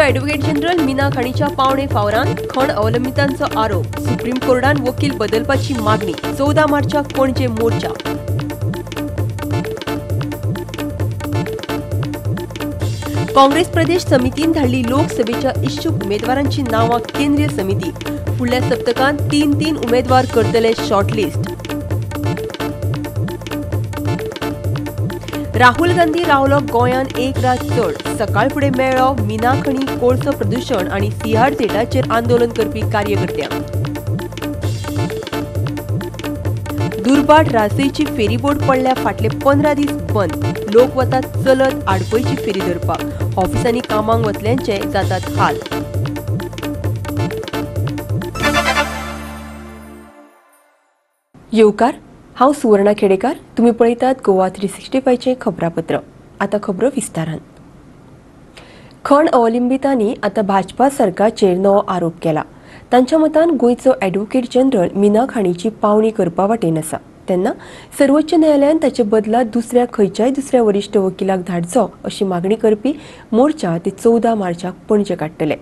Advocate general Meena खाणीच्या पावणे फावरान खण अवलंबितांचो आरोप, सुप्रीम कोर्टान वकील बदलपाची मागणी, 14 मार्चाक पणजे मोर्चा. काँग्रेस प्रदेश समितीन धाडली लोकसभेच्या इच्छुक उमेदवारांची नावां केंद्रीय समिती. फुडल्या सप्तकांत तीन उमेदवार करतले शॉर्टलिस्ट. राहुल गांधी रावलो गोंयान एक रात चड. सकाळ फुडें मेळ्ळो मीना खणी कोळसो प्रदूषण आनी सिहार थेटाचेर आंदोलन करपी कार्यकर्त्यांक. दुर्बाट रासयची फेरीबोट पडल्या फाटले 15 दीस बंद. लोक वतात चलत आडपयची फेरी धरपाक. ऑफिसांनी कामांक वतल्यांचे जातात हाल. येवकार, हांव सुवर्णा खेडेकार. तुम्ही पळयतात गोवा 365चे खबरापत्र. आता खबरो विस्तारान. खण अवलंबितांनी आता भाजपा सरकारचेर नवो आरोप केला. तांच्या मतान गोंयचो ॲडव्होकेट जनरल मीना खाणीची पावणी करपा वाटेन आसा. तेन्ना सर्वोच्च न्यायालयान ताचे बदला खंयच्याय दुसऱ्या वरिश्ठ वकिलाक धाडचो अशी मागणी करपी मोर्चा ते 14 मार्चाक पणजे काडटले.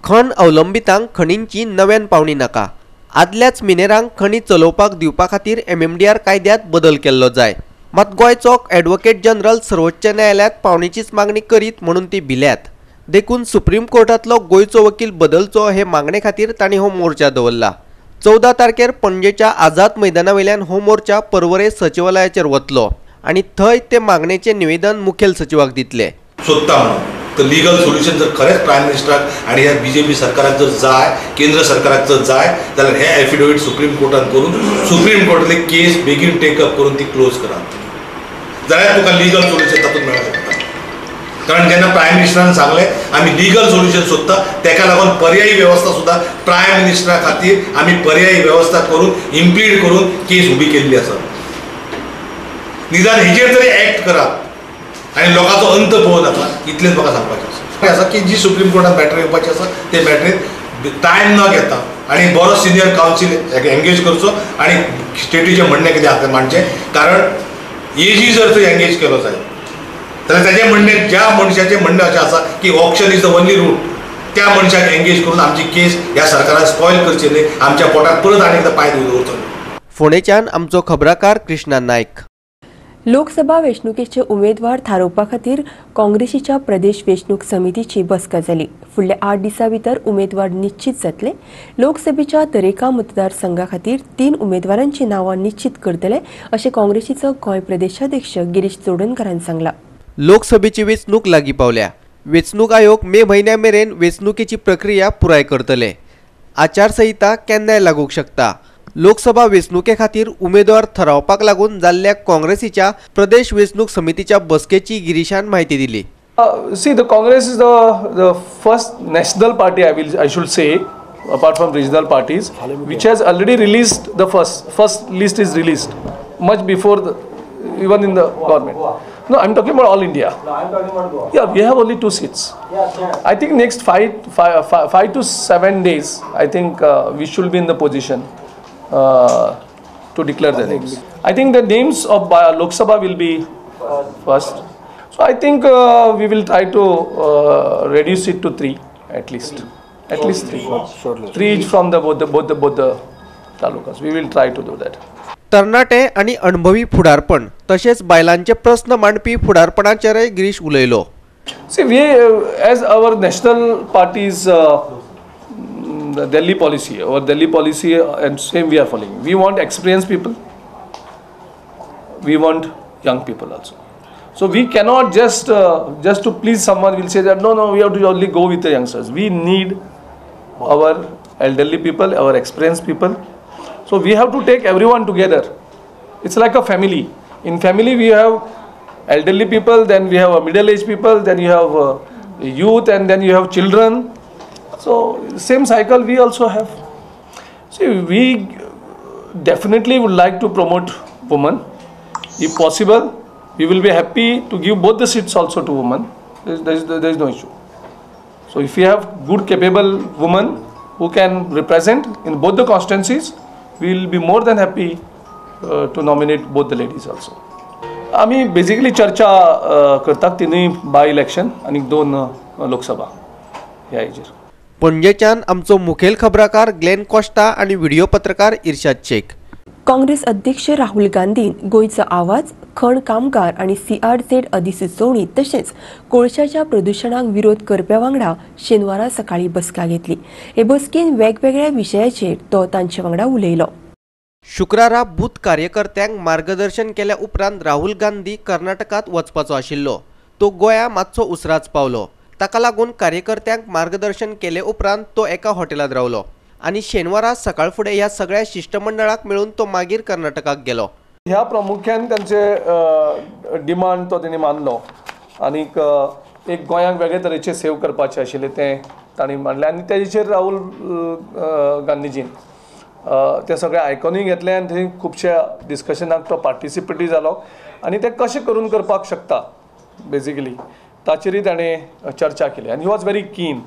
खण अवलंबितांक खणींची नव्यान पावणी नाका. आदल्याच मिनेरांक खणी चलोवपाक दिवपा खातीर MMDR कायद्यात बदल केल्लो जाय. मात गोंयचो ॲडव्होकेट जनरल सर्वोच्च न्यायालयात पावणीचीच मागणी करीत म्हणून ती भिल्यात. देखून सुप्रीम कोर्टातलो गोंयचो वकील बदलचो हे मागणे खातीर तांणी हो मोर्चा दवरला. 14 तारखेर पणजेच्या आझाद मैदानावयल्यान हो मोर्चा पर्वरे सचिवालयाचेर वतलो आनी थंय ते मागणेचे निवेदन मुखेल सचिवाक दितले. तर लीगल सोल्युशन जर खरेंच प्रायम मिनिस्टराक आणि ह्या BJP सरकाराक जर जाय, केंद्र सरकाराक जर जाय जाल्यार हे एफिडेविट सुप्रीम कोर्टान करून सुप्रीम कोर्टातली केस बेगीन टेकअप करून ती क्लोज करा. जाल्यार तुका लीगल सोल्युशन तातूंत मेळूं शकता. कारण जेन्ना प्रायम मिनिस्टरान सांगले आमी लीगल सोल्युशन सोदता, तेका लागून पर्यायी व्यवस्था सुद्धा प्रायम मिनिस्टरा खातीर आमी पर्यायी व्यवस्था करून इम्प्लीड करून केस उबी केल्ली आसा. निदान हेजेर तरी एक्ट करा आणि लोकांचो अंत पळोवं नाका, इतलेंच म्हाका सांगपाचें आसा की जी सुप्रीम कोर्टान मॅटर येवपाची आसा ते मॅटरीत टायम न घेता आणि बरो सिनियर कावन्सील एंगेज करचो आणि स्टेटीचें म्हणणें कितें आसा तें मांडचें. कारण एजी जर थंय एंगेज केलो जायत जाल्यार ताचें म्हणणें ज्या मनशाचें म्हणणें अशें आसा की option is the only route, त्या मनशाक एंगेज करून आमची केस ह्या सरकारान स्पॉयल करची न्ही, आमच्या पोटाक परत आनी एकदां पांय दवरचो. फोंडेच्यान आमचो खबराकार कृष्णा नायक. लोकसभा वेंचणुकेचे उमेदवार थारोवपा खातीर काँग्रेसीच्या प्रदेश वेंचणूक समितीची बसका जाली. फुडल्या 8 दिसां भितर उमेदवार निश्चित जातले. लोकसभेच्या दरेका मतदारसंघा खातीर 3 उमेदवारांची नांवां निश्चित करतले अशें काँग्रेसीचो गोंय प्रदेशाध्यक्ष गिरीश चोडणकरान सांगलां. लोकसभेची वेंचणूक लागीं पावल्या. वेंचणूक आयोग मे म्हयन्या मेरेन वेंचणुकेची प्रक्रिया पुराय करतले. आचारसंहिता केन्नाय लागूंक शकता. लोकसभा वेंचणुके खातीर उमेदवार थारावपाक लागून जाल्ल्या काँग्रेसीच्या प्रदेश वेंचणूक समितीच्या बसकेची गिरीशान म्हायती दिली. See, the Congress is the first national party, I should say, apart from regional parties, which has already released the first list is released much before even in the government. No, I'm talking about all India. No, I'm talking about Goa. Yeah, we have only 2 seats. I think next 5 to 7 days, I think we should be in the position to declare the names. I think the names of Lok Sabha will be first. So I think we will try to reduce it to 3 at least. At least 3. 3 each from both the talukas. We will try to do that. तरणाटे आणि अणभवी फुडारपण तसेच बायलांचे प्रश्न मांडपी फुडारपणाचेरय गिरीश उलयलो. See, we as our national parties the Delhi policy and same we are following. We want experienced people. We want young people also. So we cannot just to please someone will say that no we have to only go with the youngsters. We need our elderly people, our experienced people. So we have to take everyone together. It's like a family. In family we have elderly people, then we have middle-aged people, then you have youth, and then you have children. So same cycle we also have. See, we definitely would like to promote women. If possible, we will be happy to give both the seats also to women. There is no issue. So if we have good capable women who can represent in both the constituencies, we will be more than happy to nominate both the ladies also. आम्ही basically चर्चा करतात 3 by election आणि 2 लोकसभा. ह्या हेजेर. पणजेच्यान आमचो मुखेल खबराकार Glenn Costa आणि व्हिडिओ पत्रकार इर्शाद शेख. काँग्रेस अध्यक्ष राहुल गांधीन गोंयचो आवाज, खण कामगार आणि CRZ अधिसुचोवणी तशेंच कोळशाच्या प्रदूषणाक विरोध करप्या वांगडा शेनवारा सकाळी बसका घेतली. हे बसकेन वेगवेगळ्या विशयाचेर तो तांचे वांगडा उलयलो. शुक्रारा बूथ कार्यकर्त्यांक मार्गदर्शन केल्या उपरांत राहुल गांधी कर्नाटकात वचपाचो आशिल्लो. तो गोंया मातसो उसराच पावलो. ताका लागून कार्यकर्त्यांक मार्गदर्शन केले उपरांत तो एका हॉटेलात रावलो आणि शेनवारा सकाळ फुडें ह्या सगळ्या शिष्टमंडळाक मेळून तो मागीर कर्नाटकाक गेलो. ह्या प्रामुख्यान त्यांचे डिमांड तो त्यांनी मानलो आनीक एक गोंयांक वेगळे तरेचे सेव करपाचे आशिल्ले ते तांणी मांडले आनी तेजेर राहुल गांधीजीन ते सगळे आयकूनय घेतले आनी थंय खुबशा डिस्कशनाक तो पार्टिसिपेटूय जालो आनी ते कशें करून करपाक शकता बेजिकली ताचेरय ताणें चर्चा केली आनी he was very keen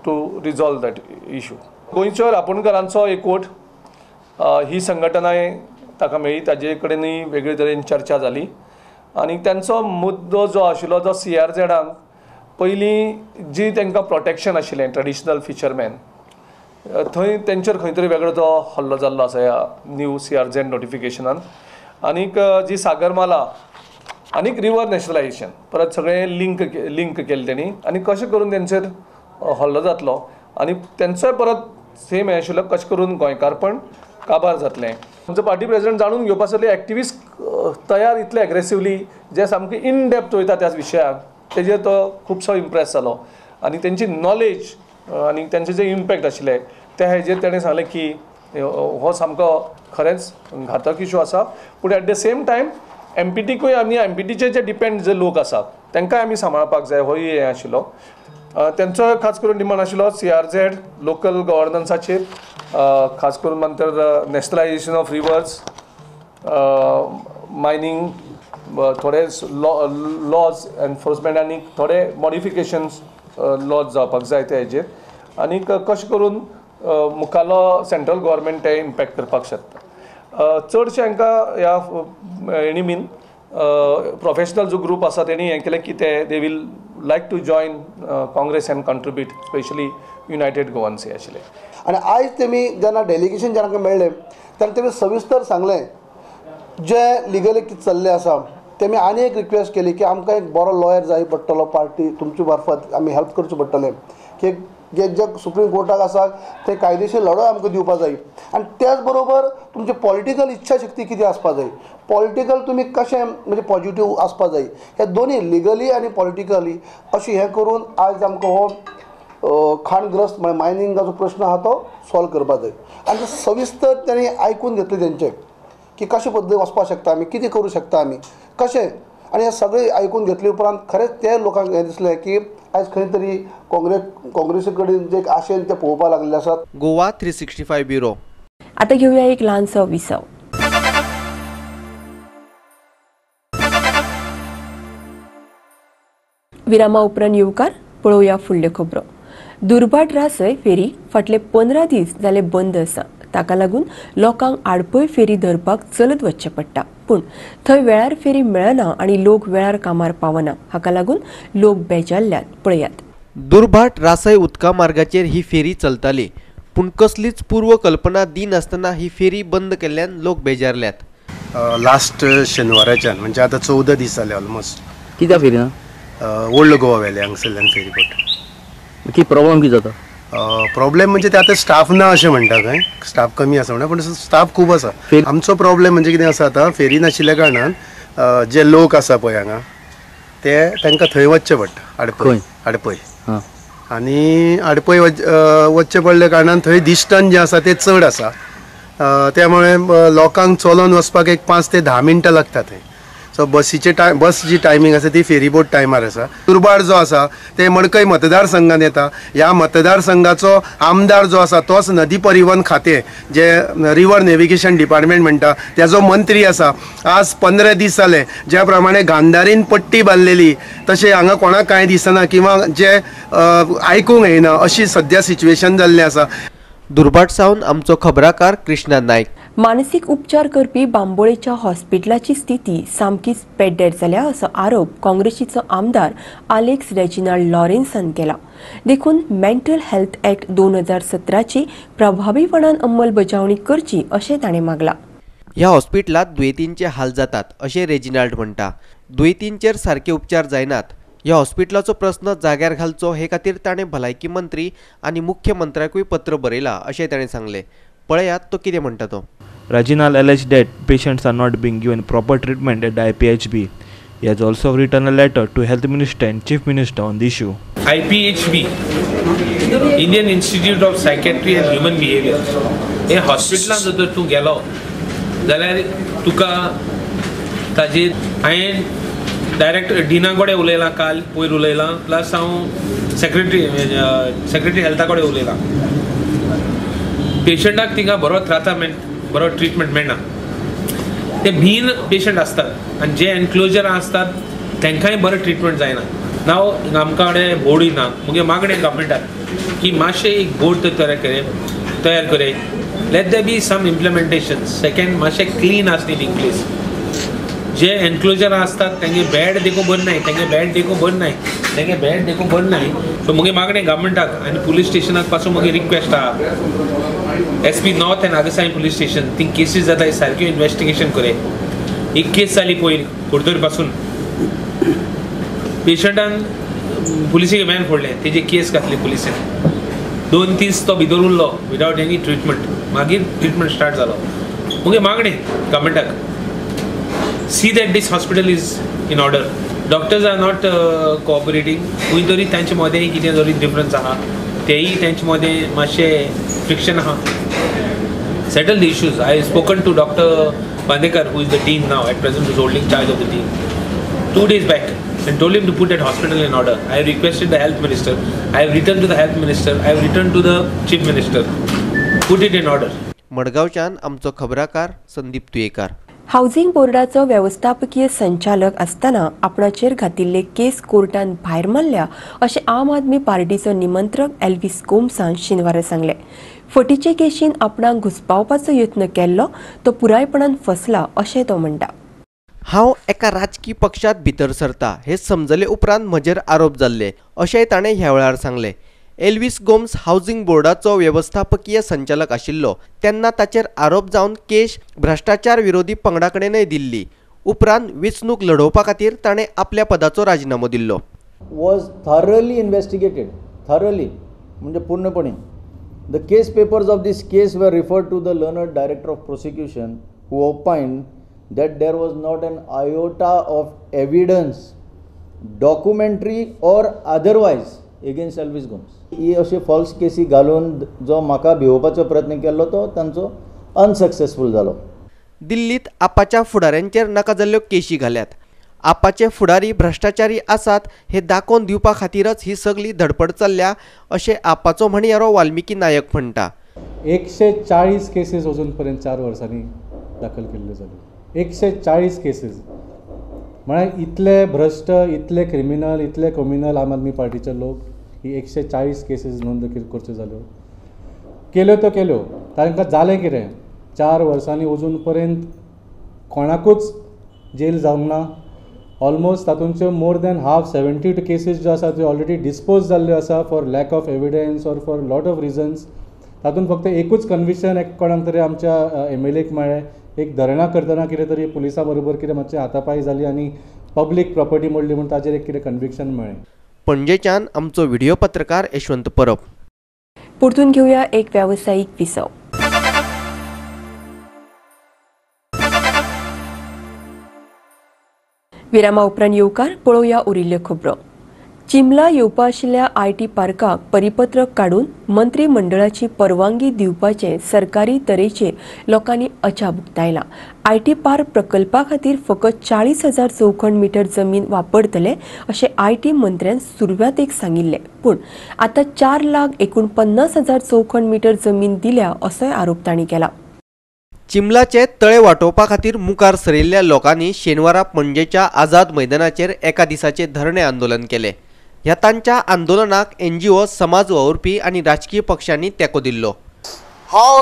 to resolve that issue. गोंयच्या रांपोणकारांचो एकवट ही संघटनाय ताका मेळ्ळी, ताजे कडेनय वेगळे तरेन चर्चा जाली आनी त्यांचो मुद्दो जो आशिल्लो जो CRZांक पयलीं जी तांकां प्रोटेक्शन आशिल्लें ट्रेडिशनल फिशरमॅन थंय तेंचेर खंय तरी वेगळो तो हल्लो जाल्लो आसा ह्या न्यू CRZ नोटिफिकेशनान. आनीक जी सागरमाला आनीक रिवर नॅशनलायजेशन परत सगळें लिंक केलें तेणी आनी कशें करून तेंचेर हल्लो जातलो आनी तेंचोय परत सेम हें आशिल्लो कशें करून गोंयकारपण काबार जातलें. आमचो पार्टी प्रेसिडेंट जाणून घेवपासले एक्टिविस्ट तयार इतले एग्रेसिवली जे सामके इन डेप्थ वयता त्या विशयाक तेजेर तो खुबसो इम्प्रेस जालो आनी तेंची नॉलेज आनी तेंचे जे इम्पॅक्ट आशिल्ले त्या हेजेर तेणें सांगलें की हो सामको खरेंच घातक इशू आसा पूण एट द सेम टायम MPTकूय आमी MPTचे जे डिपेंड जे लोक आसात तांकांय आमी सांबाळपाक जाय होय हें आशिल्लो. तेंचो खास करून डिमांड आशिल्लो CRZ लोकल गव्हर्नन्साचेर खास करून मानतर नॅशनलायजेशन ऑफ रिवर्स मायनींग थोडे लॉज एनफोर्समेंट आनी थोडे मॉडिफिकेशन्स लॉज जावपाक जाय ते हेजेर आनीक कशें करून मुखालो सेंट्रल गव्हर्नमेंट ते इम्पॅक्ट करपाक शकता. चडशे हांकां ह्या हेणी बीन प्रोफेशनल जो ग्रूप आसा तेणी हें केलें की they will like to join Congress and contribute specially united गोवन्सी आशिल्ले. आनी आयज तेमी जेन्ना डेलिगेशन जेन्ना मेळ्ळें तेन्ना तेमी सविस्तर सांगलें जे लिगली कितें चल्लें आसा तेमी आनी एक रिक्वेस्ट केली की आमकां एक बरो लॉयर जाय पडटलो पार्टी तुमचे मार्फत आमी हेल्प करचें पडटलें की जे सुप्रीम कोर्टाक आसा ते कायदेशीर लढो आमकां दिवपा जाय आनी त्याच बरोबर तुमचे पॉलिटिकल इच्छा शक्ती कितें आसपा जाय पॉलिटिकल तुमी कशें म्हणजे पॉजिटीव आसपा जाय हे दोनी लिगली आनी पॉलिटिकली अशें हें करून आयज आमकां हो खाणग्रस्त म्हणजे मायनिंगाचो प्रश्न आहा तो सॉल्व करपा जाय आनी सविस्तर तेणी आयकून घेतलें तेंचें की कशे पद्दतीन वचपाक शकता आमी कितें करूं शकता आमी कशें आनी हे सगळें आयकून घेतले उपरांत खरेंच ते लोकांक हें दिसलें की आयज खंय तरी काँग्रेसी कडेन जे आशेन ते पळोवपाक लागलेले आसात. गोवा 365 ब्युरो. आता घेऊया एक लहानसो विसव. विरामा उपरांत येवकार पळोवया फुडल्यो खबरो. दुर्बाट रासय फेरी फाटले 15 दीस जाले बंद आसा. ताका लागून लोकांक आडपय फेरी धरपाक चलत वचचें पडटा पूण थंय वेळार फेरी मेळना आनी लोक वेळार कामार पावना हाका लागून लोक बेजारल्यात. पळयात. दुर्भाट रासय उदका मार्गाचेर ही फेरी चलताली पूण कसलीच पूर्व कल्पना दिनासतना ही फेरी बंद केल्ल्यान लोक बेजारल्यात. लास्ट शेनवाराच्यान म्हणजे आतां 14 दीस जाले ऑलमोस्ट. कित्याक फेरी ना ओल्ड गोवा व्हॅली हांगसरल्यान फेरी पडटा. कितें प्रॉब्लेम कितें जाता? प्रॉब्लेम म्हणजे ते आतां स्टाफ ना अशें म्हणटा खंय स्टाफ कमी आसा म्हणा पूण स्टाफ खूब आसा. आमचो प्रॉब्लेम म्हणजे कितें आसा आतां फेरी नाशिल्ल्या कारणान जे लोक आसा पळय हांगा ते तांकां थंय वचचें पडटा आडपय आनी आडपय वचचें पडल्या कारणान थंय डिस्टन्स जे आसा ते चड आसा त्यामुळे लोकांक चलोन वचपाक एक 5 ते 10 मिनटां लागता थंय. सो बस जी टायमींग आसा ती फेरीबोट टायमार आसा. दुर्भाट जो आसा ते मडकय मतदारसंघान येता. ह्या मतदारसंघाचो आमदार जो आसा तोच नदी परिवहन खातें जे रिवर नेविगेशन डिपार्टमेंट म्हणटा त्याचो मंत्री आसा. आज 15 दीस जाले ज्या प्रमाणे गांधारीन पट्टी बांदलेली तशें हांगा कोणाक कांय दिसना किंवा जे आयकूंक येना अशी सद्या सिच्युएशन जाल्लें आसा. दुर्भाट सावन आमचो खबराकार कृष्णा नायक. मानसीक उपचार करपी बांबोळेच्या हॉस्पिटलाची स्थिती सामकीच पेड्डेर जाल्या असो आरोप काँग्रेसीचो आमदार आलेक्स रेजिनाल्ड लॉरेन्सान केला. देखून मेंटल हेल्थ ॲक्ट 2017ची प्रभावीपणान अंमलबजावणी करची अशें ताणें मागला. ह्या हॉस्पिटलात दुयेंतींचे हाल जातात अशें रेजिनाल्ड म्हणटा. दुयेंतींचेर सारके उपचार जायनात. ह्या हॉस्पिटलाचो प्रश्न जाग्यार घालचो हे खातीर ताणें भलायकी मंत्री आनी मुख्यमंत्र्याकूय पत्र बरयलां अशें ताणें सांगलें. पळयात तो कितें म्हणटा तो. Reginald alleged that patients are not being given proper treatment at the IPHB. He has also written a letter to Health Minister and Chief Minister on the issue. IPHB, Indian Institute of Psychiatry and Human Behavior. हे हॉस्पिटलान जर तूं गेलो जाल्यार तुका ताजेर हांवें direct डिना कडेन उलयलां, काल पयर उलयलां, प्लस हांव सेक्रेटरी हेल्था कडेन उलयलां. पेशंटाक तिका बरो बरो ट्रिटमेंट मेळना. ते भिन पेशंट आसतात आनी जे एनक्लोजर आसतात तांकांय बरें ट्रिटमेंट जायना. नाव आमकां कडेन बोर्डूय ना. मुगे मागणें गव्हर्मेंटाक की मातशें एक बोर्ड तयार करे. Let there be some implementation. Second, मातशें क्लीन आसली इन प्लेस. जे एनक्लोजर आसतात तांगे बेड देखून बरें नाय, तांगे बेड बरें नाय. सो मुगे मागणें गव्हर्मेंटाक आनी पुलीस स्टेशनाक पासून मुगे रिक्वेस्ट आहा. SP north and Agassaim police station thing cases जाता सारक्यो इन्वेस्टिगेशन करे. एक केस जाली पयर कुर्तोर पासून पेशंटान पुलिसीक मॅन फोडलें, तेजी केस घातली पुलिसेन. 2 दीस तो भितर उरलो विदाउट एनी ट्रिटमेंट. मागीर ट्रिटमेंट स्टार्ट जालो. मुगे मागणें गव्हर्मेंटाक see that this hospital is in order. Doctors are not cooperating. खंय तरी तांचे मदें कितें तरी डिफरन्स आहा. तेही तांचे मदें मातशें फ्रिक्शन आहा. Settle the issues. I have spoken to Dr. Bandekar, who is the dean now, at present who is holding charge of the dean, 2 days back, and told him to put that hospital in order. I have requested the health minister. I have written to the health minister. I have written to the chief minister. Put it in order. मडगांवच्यान आमचो खबराकार Sandeep Tuyekar. Housing बोर्डाचो व्यवस्थापकीय संचालक आसतना आपणाचेर घातिल्ले केस कोर्टान भायर मारल्या अशें आम आदमी पार्टीचो निमंत्रक एल्विस गोम्सान शेनवारा सांगलें. फटीचे केशीन आपणाक घुस्पावपाचो यत्न केल्लो तो पुरायपणान फसला अशें तो म्हणटा. हांव एका राजकीय पक्षांत भितर सरता हे समजले उपरांत म्हजेर आरोप जाल्ले अशेंय ताणें ह्या वेळार सांगलें. एल्विस गोम्स हावजिंग बोर्डाचो व्यवस्थापकीय संचालक आशिल्लो तेन्ना ताचेर आरोप जावन केस भ्रष्टाचार विरोधी पंगडा कडेनय दिल्ली. उपरांत वेंचणूक लडोवपा खातीर ताणें आपल्या पदाचो राजिनामो दिल्लो. वॉज थॉरली इन्वेस्टिगेटेड, थॉरली म्हणजे पूर्णपणे. The case papers of this case were referred to the learned director of prosecution who opined that there was not an iota of evidence, documentary or otherwise against Elvis Gomes. ही अशी false केसी घालून जो म्हाका भिवपाचो प्रयत्न केल्लो तो तांचो unsuccessful जालो. दिल्लीत आपाच्या फुडाऱ्यांचेर नाका जाल्ल्यो केशी घाल्यात. आपाचे फुडारी भ्रष्टाचारी आसात हे दाखोवन दिवपा खातीरच ही सगळी धडपड चल्ल्या अशें आपाचो म्हणयारो वाल्मिकी नायक म्हणटा. 140 केसीस अजून पर्यंत 4 वर्सांनी दाखल केल्ल्यो जाल्यो. 140 केसीस म्हळ्यार इतले भ्रष्ट, इतले क्रिमिनल, इतले कम्युनल आम आदमी पार्टीचे लोक ही 140 केसीस नोंद करच्यो जाल्यो. केल्यो तो केल्यो, तांकां जालें कितें? 4 वर्सांनी अजून पर्यंत कोणाकूच जेल जावंक ना. ऑलमोस्ट तातूंच्यो मोर दॅन हाफ 70 केसीस ज्यो आसा त्यो ऑलरेडी डिस्पोज जाल्ल्यो आसा for lack of evidence or for lot of reasons. तातूंत फक्त एकूच कन्विक्शन एक कोणाक तरी आमच्या MLAक मेळ्ळें. एक धरणां करतना कितें तरी पुलिसां बरोबर कितें मातशें हातापाई जाली आनी पब्लीक प्रॉपर्टी मोडली म्हणून ताचेर एक कितें कन्विक्शन मेळ्ळें. पणजेच्यान आमचो व्हिडिओ पत्रकार यशवंत परब. परतून घेवया एक व्यावसायिक विसव. विरामा उपरांत येवकार पळोवया उरिल्ल्यो खबरो. चिंबला येवपा आशिल्ल्या IT पार्काक परिपत्रक काडून मंत्री मंडळाची परवानगी दिवपाचे सरकारी तरेचेर लोकांनी अजाप उक्तायला. IT पार्क प्रकल्पा खातीर फकत 40,000 चौखण मीटर जमीन वापरतले अशें IT मंत्र्यान सुरवातेक सांगिल्ले. पूण आतां 4,49,000 चौखण मीटर जमीन दिल्या असोय आरोप तांणी केला. चिंबलाचे तळे वाटोवपा खातीर मुखार सरिल्ल्या लोकांनी शेनवारा पणजेच्या आझाद मैदानाचेर एका दिसाचे धरणे आंदोलन केले. ह्या तांच्या आंदोलनाक NGO, समाज वावुरपी आनी राजकीय पक्षांनी तेंको दिल्लो. How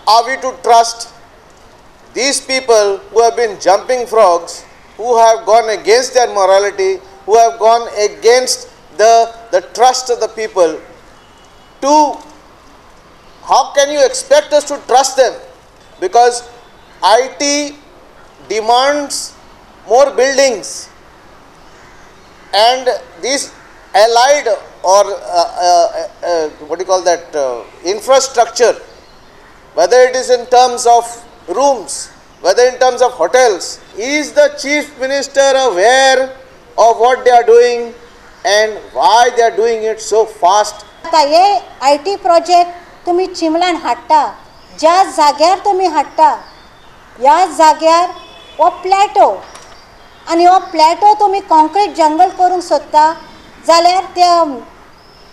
are we to trust these people who have been jumping frogs, who have gone against their morality, who have gone against the trust of the people, how can you expect us to trust them? Because IT demands more buildings, and these allied or infrastructure, whether it is in terms of rooms, whether in terms of hotels, is the Chief Minister aware of what they are doing and why they are doing it so fast? आता हे IT project तुम्ही चिमलान हाडटा, ज्या जाग्यार तुम्ही हाडटा ह्या जाग्यार हो प्लॅटो, आनी हो प्लॅटो तुम्ही कॉन्क्रीट जंगल करूंक सोदता जाल्यार त्या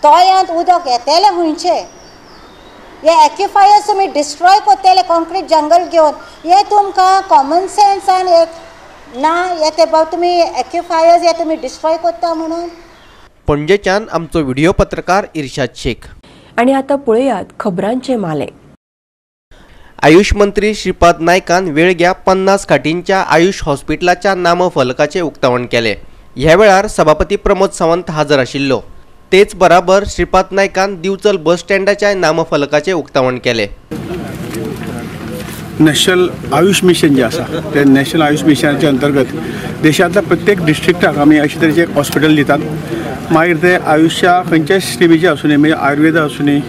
तळ्यांत उदक येतलें हुंयचें, हे एक्युफायर्स तुम्ही डिस्ट्रॉय करतले कॉन्क्रीट जंगल घेवन, हे तुमकां कॉमन सेन्सान एक ना येते बा तुम्ही एक्युफायर्स हे तुम्ही डिस्ट्रॉय करता म्हणून. पणजेच्यान आमचो व्हिडिओ पत्रकार इर्शाद शेख. आणि आता पळयात खबरांचे माले. आयुष मंत्री श्रीपाद नायकान वेळग्या 50 खाटींच्या आयुष हॉस्पिटलाच्या नामफलकाचे उक्तावण केले. ह्या वेळार सभापती प्रमोद सावंत हाजर आशिल्लो. तेच बराबर श्रीपाद नायकान दिवचल बस स्टँडाच्या नामफलकाचे उक्तावण केले. नॅशनल आयुष मिशन जे आसा ते नॅशनल आयुष मिशनाच्या अंतर्गत देशांतल्या प्रत्येक डिस्ट्रिक्टाक आमी अशे तरेचे एक हॉस्पिटल दितात. मागीर ते आयुष्या खंयच्याय स्ट्रिमीचे आसूं म्हणजे आयुर्वेदा आसूं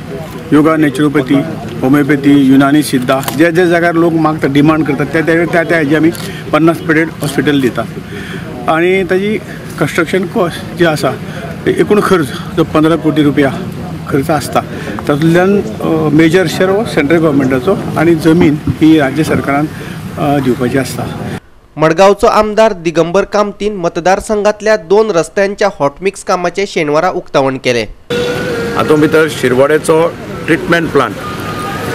योगा, नॅचरोपॅथी, होमिओपॅथी, युनानी, सिद्धा, जे जे जाग्यार लोक मागतात, डिमांड करतात त्या हेजे आमी 50 बेडेड हॉस्पिटल दितात. आनी ताजी कंस्ट्रक्शन कॉस्ट जे आसा एकूण खर्च जो 15 कोटी रुपया खर्च आसता, तातूंतल्यान मेजर शेअर हो सेंट्रल गव्हर्मेंटाचो आनी जमीन ही राज्य सरकारान दिवपाची आसता. मडगावचो आमदार दिगंबर कामतीन मतदारसंघातल्या 2 रस्त्यांच्या हॉटमिक्स कामाचे शेनवारा उक्तावण केले. हातूंत भितर शिरवाड्याचो ट्रिटमेंट प्लांट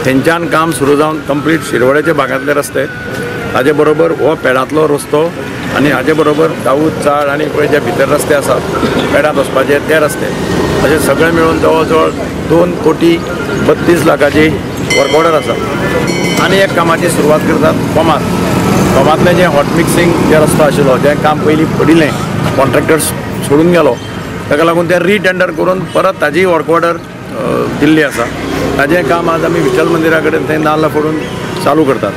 थंयच्यान काम सुरू जावन कंप्लीट शिरवाड्याच्या भागांतले रस्ते, ताजे बरोबर हो पेडांतलो रस्तो आनी हाजे बरोबर दाऊद चाळ आनी पळय जे भितर रस्ते आसात पेडांत वचपाचे ते रस्ते, अशें सगळें मेळून जवळ जवळ 2 कोटी 32 लाखाची वर्क ऑर्डर आसा. आनी एक कामाची सुरवात करतात कोमांतलें जें हॉट मिक्सिंग जे रस्तो आशिल्लो जें काम पयलीं पडिल्लें, कॉन्ट्रॅक्टर सोडून गेलो, ताका लागून ते रिटेंडर करून परत ताजी वर्क ऑर्डर दिल्ली आसा. ताजें काम आज आमी विठ्ठल मंदिरा कडेन थंय नाल्ल फोडून चालू करतात.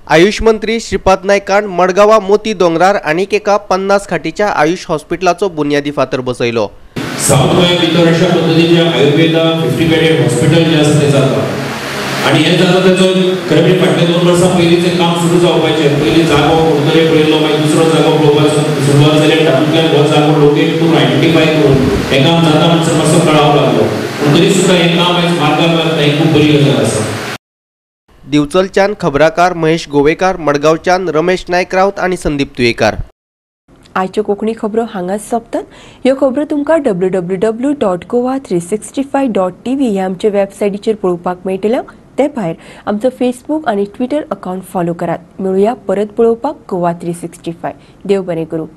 आयुष मंत्री श्रीपाद नायकान मडगांवा मोती दोंगरार आनीक एका 50 खाटीच्या आयुष हॉस्पिटलाचो बुन्यादी फातर बसयलो. साऊथ गोंया भितर अशा पद्धतीचे आयुर्वेदा 50 बेडेड हॉस्पिटल जे आसा ते जाता आनी हे जाता तेजो खरें म्हणजे फाटल्या 2 वर्सां पयलींचें काम सुरू जावपाचें. पयलीं जागो कोणतरी पळयलो, मागीर दुसरो जागो पळोवपाचो सुरवात जाली, तातूंतल्यान हो जागो लोकेट करून आयडेंटिफाय करून हें काम जाता म्हणसर मातसो कळाव लागलो. पूण तरी सुद्दां हें काम आयज मार्गार लागता, ही खूब बरी गजाल आसा. दिवचलच्यान खबराकार महेश गोवेकार, मडगांवच्यान रमेश नायक रावत आनी संदीप तुयेकार. आयच्यो कोंकणी खबरो हांगाच सोंपतात. ह्यो खबरो तुमकां www.goa365.tv ह्या आमच्या वेबसायटीचेर पळोवपाक मेळटल्यो. ते भायर आमचो फेसबूक आनी ट्विटर अकावंट फॉलो करात. मेळुया परत पळोवपाक गोवा 365. देव बरें करूं.